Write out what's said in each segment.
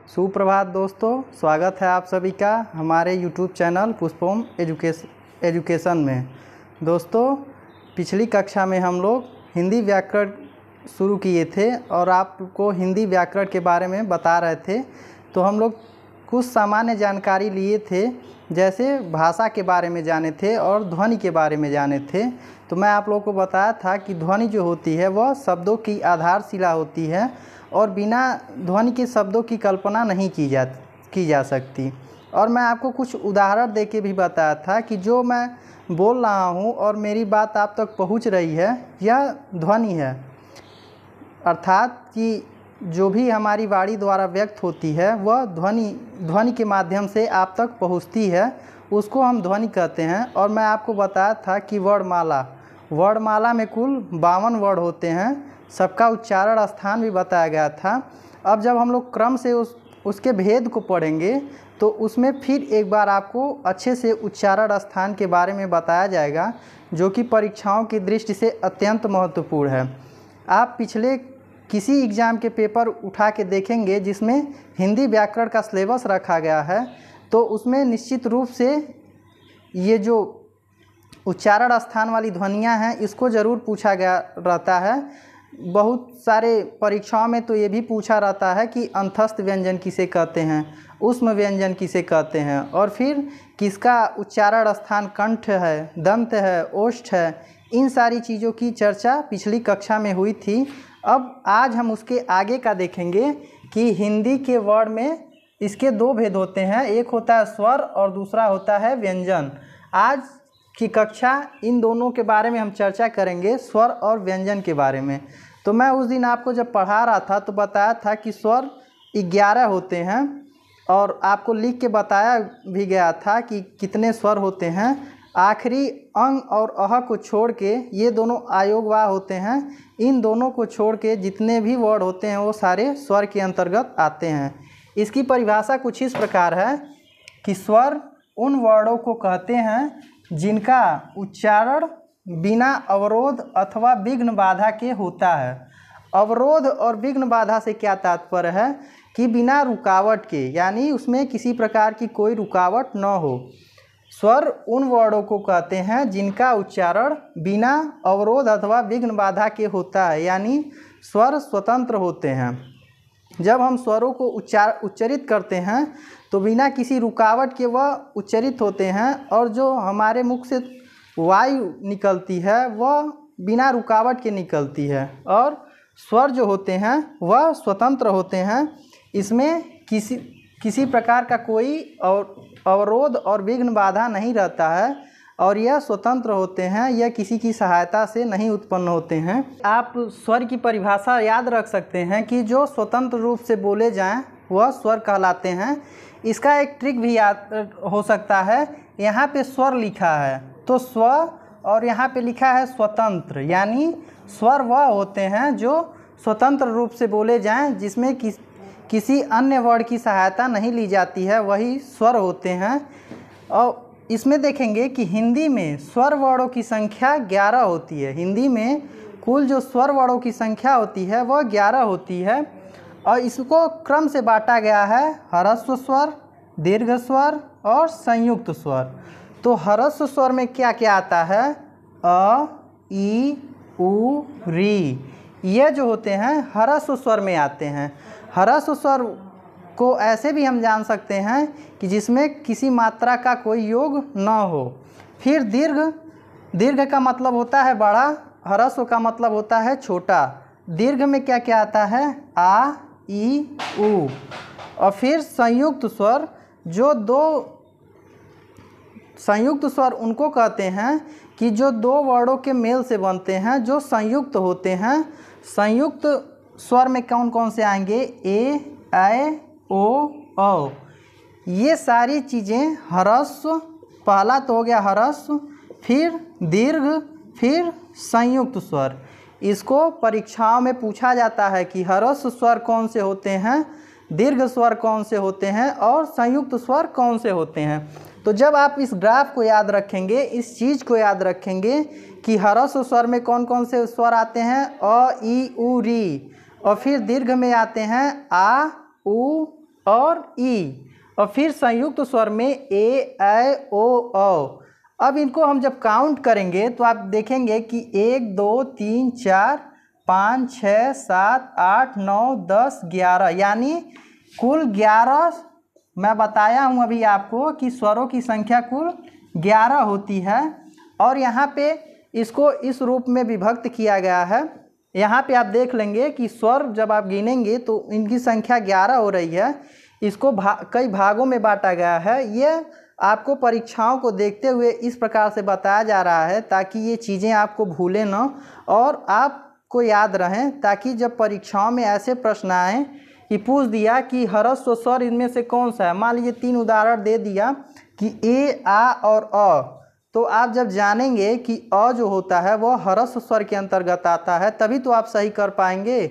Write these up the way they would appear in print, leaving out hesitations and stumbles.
सुप्रभात दोस्तों, स्वागत है आप सभी का हमारे YouTube चैनल पुष्पोम एजुकेशन में। दोस्तों, पिछली कक्षा में हम लोग हिंदी व्याकरण शुरू किए थे और आपको हिंदी व्याकरण के बारे में बता रहे थे। तो हम लोग कुछ सामान्य जानकारी लिए थे, जैसे भाषा के बारे में जाने थे और ध्वनि के बारे में जाने थे। तो मैं आप लोगों को बताया था कि ध्वनि जो होती है वह शब्दों की आधारशिला होती है और बिना ध्वनि के शब्दों की कल्पना नहीं की जा सकती। और मैं आपको कुछ उदाहरण देके भी बताया था कि जो मैं बोल रहा हूँ और मेरी बात आप तक पहुँच रही है, यह ध्वनि है। अर्थात कि जो भी हमारी वाणी द्वारा व्यक्त होती है वह ध्वनि के माध्यम से आप तक पहुँचती है, उसको हम ध्वनि कहते हैं। और मैं आपको बताया था कि वर्णमाला में कुल 52 वर्ण होते हैं, सबका उच्चारण स्थान भी बताया गया था। अब जब हम लोग क्रम से उसके भेद को पढ़ेंगे तो उसमें फिर एक बार आपको अच्छे से उच्चारण स्थान के बारे में बताया जाएगा, जो कि परीक्षाओं की दृष्टि से अत्यंत महत्वपूर्ण है। आप पिछले किसी एग्ज़ाम के पेपर उठा के देखेंगे जिसमें हिंदी व्याकरण का सिलेबस रखा गया है, तो उसमें निश्चित रूप से ये जो उच्चारण स्थान वाली ध्वनियाँ हैं इसको ज़रूर पूछा गया रहता है। बहुत सारे परीक्षाओं में तो ये भी पूछा रहता है कि अंतस्थ व्यंजन किसे कहते हैं, ऊष्म व्यंजन किसे कहते हैं, और फिर किसका उच्चारण स्थान कंठ है, दंत है, ओष्ठ है। इन सारी चीज़ों की चर्चा पिछली कक्षा में हुई थी। अब आज हम उसके आगे का देखेंगे कि हिंदी के वर्ण में इसके दो भेद होते हैं, एक होता है स्वर और दूसरा होता है व्यंजन। आज की कक्षा इन दोनों के बारे में हम चर्चा करेंगे, स्वर और व्यंजन के बारे में। तो मैं उस दिन आपको जब पढ़ा रहा था तो बताया था कि स्वर 11 होते हैं और आपको लिख के बताया भी गया था कि कितने स्वर होते हैं। आखिरी अंग और अह को छोड़ के ये दोनों अयोगवाह होते हैं। इन दोनों को छोड़ के जितने भी वर्ड होते हैं वो सारे स्वर के अंतर्गत आते हैं। इसकी परिभाषा कुछ इस प्रकार है कि स्वर उन वर्णों को कहते हैं जिनका उच्चारण बिना अवरोध अथवा विघ्न बाधा के होता है। अवरोध और विघ्न बाधा से क्या तात्पर्य है कि बिना रुकावट के, यानी उसमें किसी प्रकार की कोई रुकावट न हो। स्वर उन वर्णों को कहते हैं जिनका उच्चारण बिना अवरोध अथवा विघ्न बाधा के होता है, यानी स्वर स्वतंत्र होते हैं। जब हम स्वरों को उच्चरित करते हैं तो बिना किसी रुकावट के वह उच्चरित होते हैं, और जो हमारे मुख से वायु निकलती है वह बिना रुकावट के निकलती है। और स्वर जो होते हैं वह स्वतंत्र होते हैं, इसमें किसी प्रकार का कोई अवरोध और विघ्न बाधा नहीं रहता है, और यह स्वतंत्र होते हैं, यह किसी की सहायता से नहीं उत्पन्न होते हैं। आप स्वर की परिभाषा याद रख सकते हैं कि जो स्वतंत्र रूप से बोले जाएं वह स्वर कहलाते हैं। इसका एक ट्रिक भी याद हो सकता है, यहाँ पे स्वर लिखा है तो स्व और यहाँ पे लिखा है स्वतंत्र, यानी स्वर वह होते हैं जो स्वतंत्र रूप से बोले जाएं, जिसमें किसी अन्य वर्ण की सहायता नहीं ली जाती है, वही स्वर होते हैं। और इसमें देखेंगे कि हिंदी में स्वर वर्णों की संख्या 11 होती है। हिंदी में कुल जो स्वर वर्णों की संख्या होती है वह 11 होती है, और इसको क्रम से बांटा गया है ह्रस्व स्वर, दीर्घ स्वर और संयुक्त स्वर। तो ह्रस्व स्वर में क्या क्या आता है? अ, ई, उ, री, ये जो होते हैं ह्रस्व स्वर में आते हैं। ह्रस्व स्वर को ऐसे भी हम जान सकते हैं कि जिसमें किसी मात्रा का कोई योग न हो। फिर दीर्घ का मतलब होता है बड़ा, ह्रस्व का मतलब होता है छोटा। दीर्घ में क्या क्या आता है? आ, ई, उ। और फिर संयुक्त स्वर, जो दो संयुक्त स्वर उनको कहते हैं कि जो दो वर्णों के मेल से बनते हैं, जो संयुक्त होते हैं। संयुक्त स्वर में कौन कौन से आएंगे? ए, ऐ, ओ, औ। ये सारी चीज़ें ह्रस्व, पहला तो हो गया ह्रस्व, फिर दीर्घ, फिर संयुक्त स्वर। इसको परीक्षाओं में पूछा जाता है कि ह्रस्व स्वर कौन से होते हैं, दीर्घ स्वर कौन से होते हैं और संयुक्त स्वर कौन से होते हैं। तो जब आप इस ग्राफ को याद रखेंगे, इस चीज़ को याद रखेंगे कि ह्रस्व स्वर में कौन कौन से स्वर आते हैं? अ, ई, उ, री। और फिर दीर्घ में आते हैं आ, उ, और ई, और फिर संयुक्त स्वर में ए, ऐ, ओ, औ। अब इनको हम जब काउंट करेंगे तो आप देखेंगे कि 1 2 3 4 5 6 7 8 9 10 11, यानी कुल 11। मैं बताया हूँ अभी आपको कि स्वरों की संख्या कुल 11 होती है। और यहाँ पे इसको इस रूप में विभक्त किया गया है। यहाँ पे आप देख लेंगे कि स्वर जब आप गिनेंगे तो इनकी संख्या 11 हो रही है। इसको कई भागों में बांटा गया है। ये आपको परीक्षाओं को देखते हुए इस प्रकार से बताया जा रहा है ताकि ये चीज़ें आपको भूलें न और आपको याद रहें, ताकि जब परीक्षाओं में ऐसे प्रश्न आए कि पूछ दिया कि ह्रस्व स्वर इनमें से कौन सा है। मान लीजिए 3 उदाहरण दे दिया कि ए, आ और अ, तो आप जब जानेंगे कि अ जो होता है वह ह्रस्व स्वर के अंतर्गत आता है, तभी तो आप सही कर पाएंगे।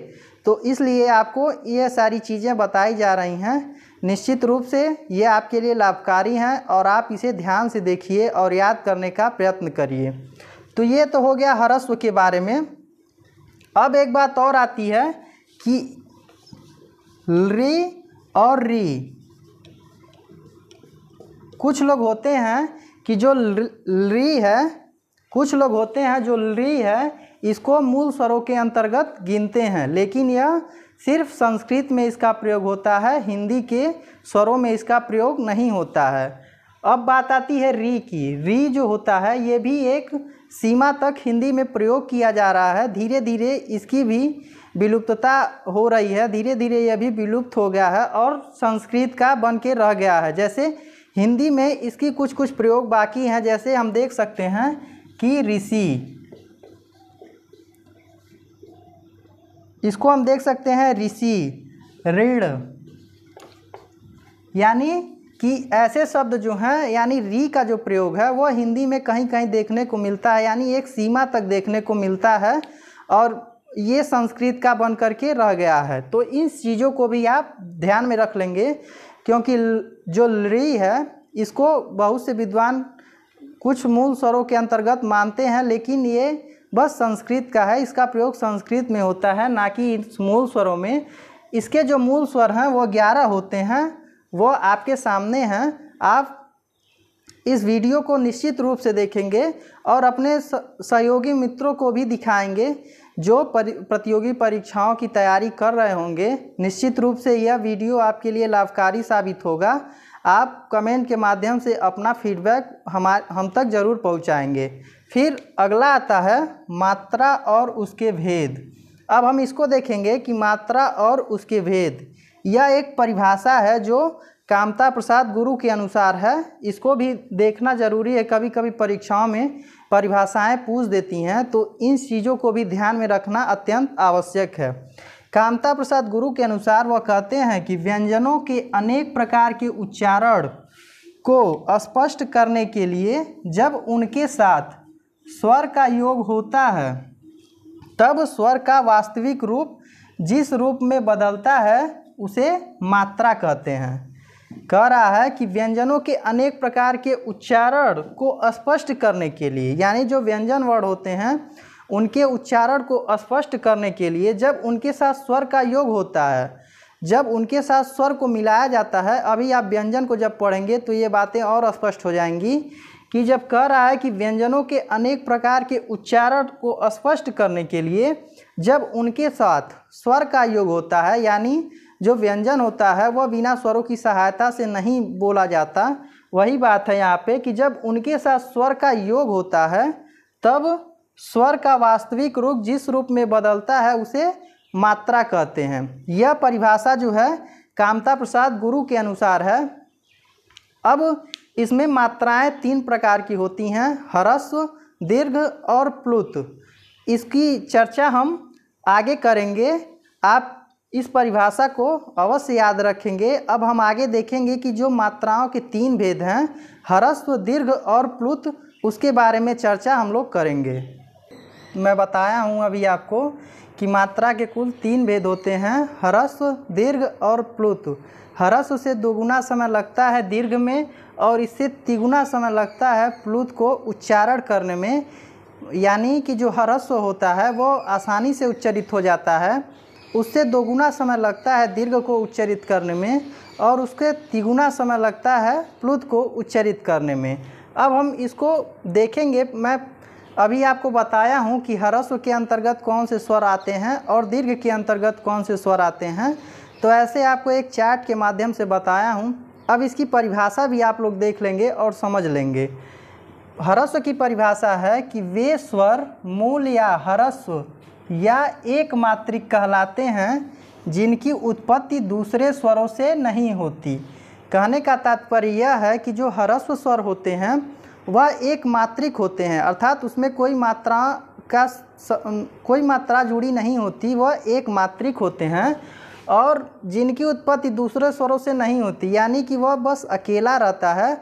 तो इसलिए आपको ये सारी चीज़ें बताई जा रही हैं। निश्चित रूप से ये आपके लिए लाभकारी हैं और आप इसे ध्यान से देखिए और याद करने का प्रयत्न करिए। तो ये तो हो गया ह्रस्व के बारे में। अब एक बात और आती है कि री और री। कुछ लोग होते हैं कि जो री है, कुछ लोग होते हैं जो री है इसको मूल स्वरों के अंतर्गत गिनते हैं, लेकिन यह सिर्फ संस्कृत में इसका प्रयोग होता है, हिंदी के स्वरों में इसका प्रयोग नहीं होता है। अब बात आती है री की। री जो होता है ये भी एक सीमा तक हिंदी में प्रयोग किया जा रहा है। धीरे धीरे इसकी भी विलुप्तता हो रही है, धीरे धीरे यह भी विलुप्त हो गया है और संस्कृत का बन के रह गया है। जैसे हिंदी में इसकी कुछ कुछ प्रयोग बाकी हैं, जैसे हम देख सकते हैं कि ऋषि, इसको हम देख सकते हैं ऋषि, ऋण, यानी कि ऐसे शब्द जो हैं, यानी री का जो प्रयोग है वह हिंदी में कहीं कहीं देखने को मिलता है, यानी एक सीमा तक देखने को मिलता है और ये संस्कृत का बन करके रह गया है। तो इन चीज़ों को भी आप ध्यान में रख लेंगे, क्योंकि जो री है इसको बहुत से विद्वान कुछ मूल स्वरों के अंतर्गत मानते हैं, लेकिन ये बस संस्कृत का है, इसका प्रयोग संस्कृत में होता है, ना कि इस मूल स्वरों में। इसके जो मूल स्वर हैं वो 11 होते हैं, वो आपके सामने हैं। आप इस वीडियो को निश्चित रूप से देखेंगे और अपने सहयोगी मित्रों को भी दिखाएंगे जो प्रतियोगी परीक्षाओं की तैयारी कर रहे होंगे। निश्चित रूप से यह वीडियो आपके लिए लाभकारी साबित होगा। आप कमेंट के माध्यम से अपना फीडबैक हम तक ज़रूर पहुंचाएंगे। फिर अगला आता है मात्रा और उसके भेद। अब हम इसको देखेंगे कि मात्रा और उसके भेद, यह एक परिभाषा है जो कामता प्रसाद गुरु के अनुसार है। इसको भी देखना ज़रूरी है, कभी कभी परीक्षाओं में परिभाषाएं पूछ देती हैं, तो इन चीज़ों को भी ध्यान में रखना अत्यंत आवश्यक है। कामता प्रसाद गुरु के अनुसार वह कहते हैं कि व्यंजनों के अनेक प्रकार के उच्चारण को स्पष्ट करने के लिए जब उनके साथ स्वर का योग होता है, तब स्वर का वास्तविक रूप जिस रूप में बदलता है उसे मात्रा कहते हैं। कह रहा है कि व्यंजनों के अनेक प्रकार के उच्चारण को स्पष्ट करने के लिए, यानी जो व्यंजन वर्ड होते हैं उनके उच्चारण को स्पष्ट करने के लिए जब उनके साथ स्वर का योग होता है, जब उनके साथ स्वर को मिलाया जाता है। अभी आप व्यंजन को जब पढ़ेंगे तो ये बातें और स्पष्ट हो जाएंगी कि जब कह रहा है कि व्यंजनों के अनेक प्रकार के उच्चारण को स्पष्ट करने के लिए जब उनके साथ स्वर का योग होता है, यानी जो व्यंजन होता है वह बिना स्वरों की सहायता से नहीं बोला जाता। वही बात है यहाँ पे कि जब उनके साथ स्वर का योग होता है तब स्वर का वास्तविक रूप जिस रूप में बदलता है उसे मात्रा कहते हैं। यह परिभाषा जो है कामता प्रसाद गुरु के अनुसार है। अब इसमें मात्राएं 3 प्रकार की होती हैं, ह्रस्व, दीर्घ और प्लुत। इसकी चर्चा हम आगे करेंगे, आप इस परिभाषा को अवश्य याद रखेंगे। अब हम आगे देखेंगे कि जो मात्राओं के 3 भेद हैं, ह्रस्व, दीर्घ और प्लुत, उसके बारे में चर्चा हम लोग करेंगे। मैं बताया हूँ अभी आपको कि मात्रा के कुल 3 भेद होते हैं, ह्रस्व, दीर्घ और प्लुत। ह्रस्व से 2 गुना समय लगता है दीर्घ में और इससे 3 गुना समय लगता है प्लुत को उच्चारण करने में, यानी कि जो ह्रस्व होता है वो आसानी से उच्चारित हो जाता है उससे दोगुना समय लगता है दीर्घ को उच्चारित करने में और उसके तिगुना समय लगता है प्लुत को उच्चारित करने में। अब हम इसको देखेंगे। मैं अभी आपको बताया हूँ कि ह्रस्व के अंतर्गत कौन से स्वर आते हैं और दीर्घ के अंतर्गत कौन से स्वर आते हैं, तो ऐसे आपको एक चार्ट के माध्यम से बताया हूँ। अब इसकी परिभाषा भी आप लोग देख लेंगे और समझ लेंगे। ह्रस्व की परिभाषा है कि वे स्वर मूल या ह्रस्व या एक मात्रिक कहलाते हैं जिनकी उत्पत्ति दूसरे स्वरों से नहीं होती। कहने का तात्पर्य यह है कि जो ह्रस्व स्वर होते हैं वह एक मात्रिक होते हैं, अर्थात उसमें कोई मात्रा जुड़ी नहीं होती, वह एक मात्रिक होते हैं और जिनकी उत्पत्ति दूसरे स्वरों से नहीं होती, यानी कि वह बस अकेला रहता है,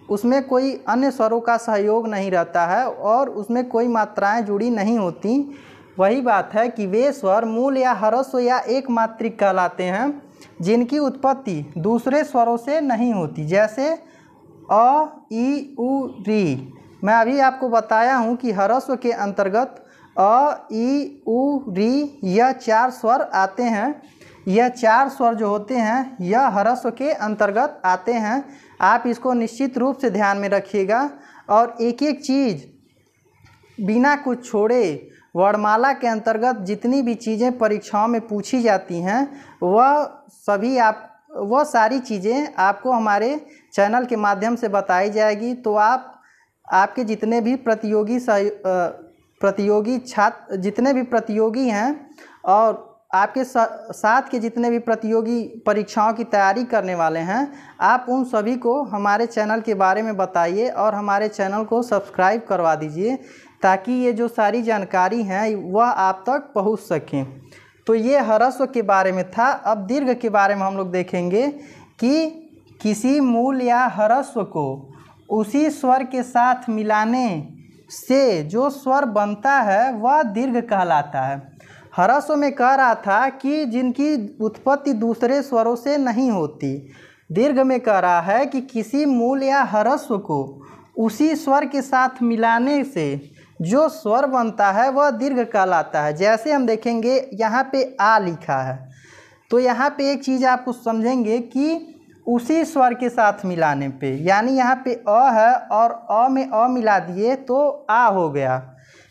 उसमें कोई अन्य स्वरों का सहयोग नहीं रहता है और उसमें कोई मात्राएं जुड़ी नहीं होती। वही बात है कि वे स्वर मूल या ह्रस्व या एक मात्रिक कहलाते हैं जिनकी उत्पत्ति दूसरे स्वरों से नहीं होती, जैसे अ, ई, उ, री। मैं अभी आपको बताया हूँ कि ह्रस्व के अंतर्गत अ, ई, उ, री यह 4 स्वर आते हैं। यह 4 स्वर जो होते हैं यह ह्रस्व के अंतर्गत आते हैं। आप इसको निश्चित रूप से ध्यान में रखिएगा और एक एक चीज़ बिना कुछ छोड़े वर्णमाला के अंतर्गत जितनी भी चीज़ें परीक्षाओं में पूछी जाती हैं वह सारी चीज़ें आपको हमारे चैनल के माध्यम से बताई जाएगी। तो आपके जितने भी प्रतियोगी हैं और आपके साथ के जितने भी प्रतियोगी परीक्षाओं की तैयारी करने वाले हैं, आप उन सभी को हमारे चैनल के बारे में बताइए और हमारे चैनल को सब्सक्राइब करवा दीजिए ताकि ये जो सारी जानकारी हैं वह आप तक पहुंच सकें। तो ये ह्रस्व के बारे में था। अब दीर्घ के बारे में हम लोग देखेंगे कि किसी मूल या ह्रस्व को उसी स्वर के साथ मिलाने से जो स्वर बनता है वह दीर्घ कहलाता है। ह्रस्व में कह रहा था कि जिनकी उत्पत्ति दूसरे स्वरों से नहीं होती। दीर्घ में कह रहा है कि किसी मूल या ह्रस्व को उसी स्वर के साथ मिलाने से जो स्वर बनता है वह दीर्घ कहलाता है। जैसे हम देखेंगे यहाँ पे आ लिखा है, तो यहाँ पे एक चीज़ आपको समझेंगे कि उसी स्वर के साथ मिलाने पे, यानी यहाँ पे अ है और अ में अ मिला दिए तो आ हो गया।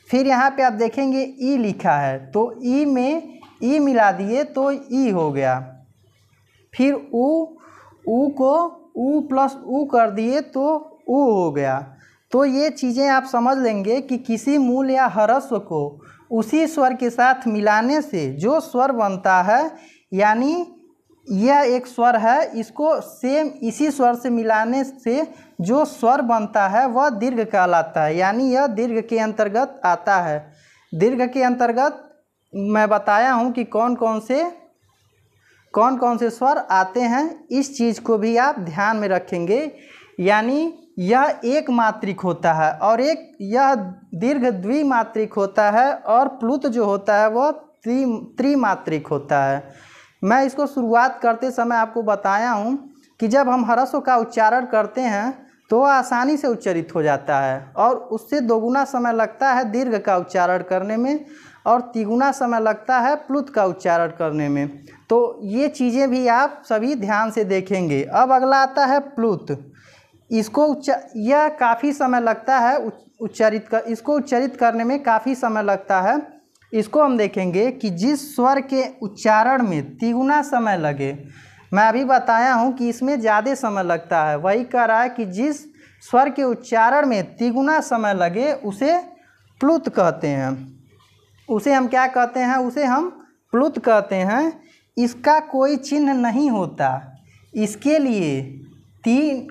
फिर यहाँ पे आप देखेंगे ई लिखा है तो ई में ई मिला दिए तो ई हो गया। फिर ऊ को ऊ प्लस ऊ कर दिए तो ऊ हो गया। तो ये चीज़ें आप समझ लेंगे कि किसी मूल या ह्रस्व को उसी स्वर के साथ मिलाने से जो स्वर बनता है, यानी यह एक स्वर है, इसको सेम इसी स्वर से मिलाने से जो स्वर बनता है वह दीर्घ कहलाता है, यानी यह दीर्घ के अंतर्गत आता है। दीर्घ के अंतर्गत मैं बताया हूँ कि कौन कौन से स्वर आते हैं, इस चीज़ को भी आप ध्यान में रखेंगे। यानी यह एक मात्रिक होता है और यह दीर्घ द्विमात्रिक होता है और प्लुत जो होता है वह त्रिमात्रिक होता है। मैं इसको शुरुआत करते समय आपको बताया हूँ कि जब हम ह्रस्व का उच्चारण करते हैं तो आसानी से उच्चारित हो जाता है और उससे दोगुना समय लगता है दीर्घ का उच्चारण करने में और तिगुना समय लगता है प्लुत का उच्चारण करने में। तो ये चीज़ें भी आप सभी ध्यान से देखेंगे। अब अगला आता है प्लुत। यह काफ़ी समय लगता है इसको उच्चारित करने में काफ़ी समय लगता है। इसको हम देखेंगे कि जिस स्वर के उच्चारण में तिगुना समय लगे, मैं अभी बताया हूँ कि इसमें ज़्यादा समय लगता है, वही कह रहा है कि जिस स्वर के उच्चारण में तिगुना समय लगे उसे प्लुत कहते हैं। उसे हम क्या कहते हैं? उसे हम प्लुत कहते हैं। इसका कोई चिन्ह नहीं होता, इसके लिए 3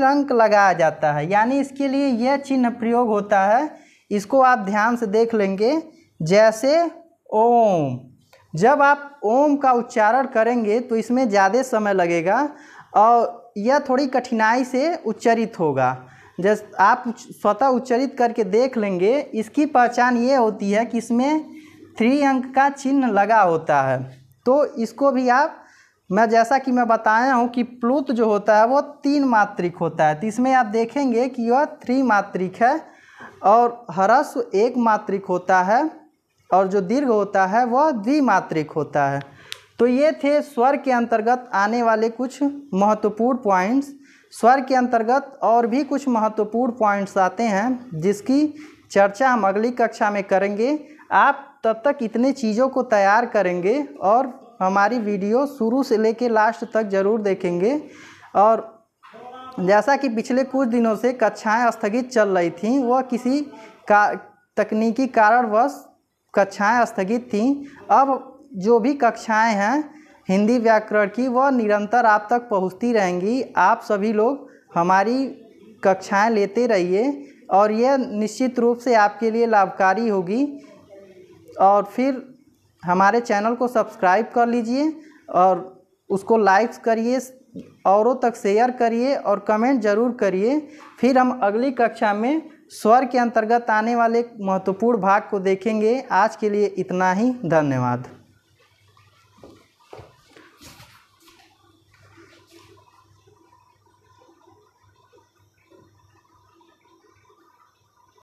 अंक लगाया जाता है, यानी इसके लिए यह चिन्ह प्रयोग होता है। इसको आप ध्यान से देख लेंगे। जैसे ओम, जब आप ओम का उच्चारण करेंगे तो इसमें ज़्यादा समय लगेगा और यह थोड़ी कठिनाई से उच्चारित होगा। जैसे आप स्वतः उच्चारित करके देख लेंगे। इसकी पहचान ये होती है कि इसमें 3 अंक का चिन्ह लगा होता है। तो इसको भी जैसा कि मैं बताया हूँ कि प्लुत जो होता है वो 3 मात्रिक होता है, तो इसमें आप देखेंगे कि यह 3 मात्रिक है और ह्रस्व 1 मात्रिक होता है और जो दीर्घ होता है वह द्विमात्रिक होता है। तो ये थे स्वर के अंतर्गत आने वाले कुछ महत्वपूर्ण पॉइंट्स। स्वर के अंतर्गत और भी कुछ महत्वपूर्ण पॉइंट्स आते हैं जिसकी चर्चा हम अगली कक्षा में करेंगे। आप तब तक इतने चीज़ों को तैयार करेंगे और हमारी वीडियो शुरू से लेकर लास्ट तक ज़रूर देखेंगे। और जैसा कि पिछले कुछ दिनों से कक्षाएं स्थगित चल रही थीं, वह किसी तकनीकी कारणवश कक्षाएं स्थगित थीं। अब जो भी कक्षाएं हैं हिंदी व्याकरण की वह निरंतर आप तक पहुंचती रहेंगी। आप सभी लोग हमारी कक्षाएं लेते रहिए और यह निश्चित रूप से आपके लिए लाभकारी होगी। और फिर हमारे चैनल को सब्सक्राइब कर लीजिए और उसको लाइक करिए, औरों तक शेयर करिए और कमेंट ज़रूर करिए। फिर हम अगली कक्षा में स्वर के अंतर्गत आने वाले महत्वपूर्ण भाग को देखेंगे। आज के लिए इतना ही, धन्यवाद।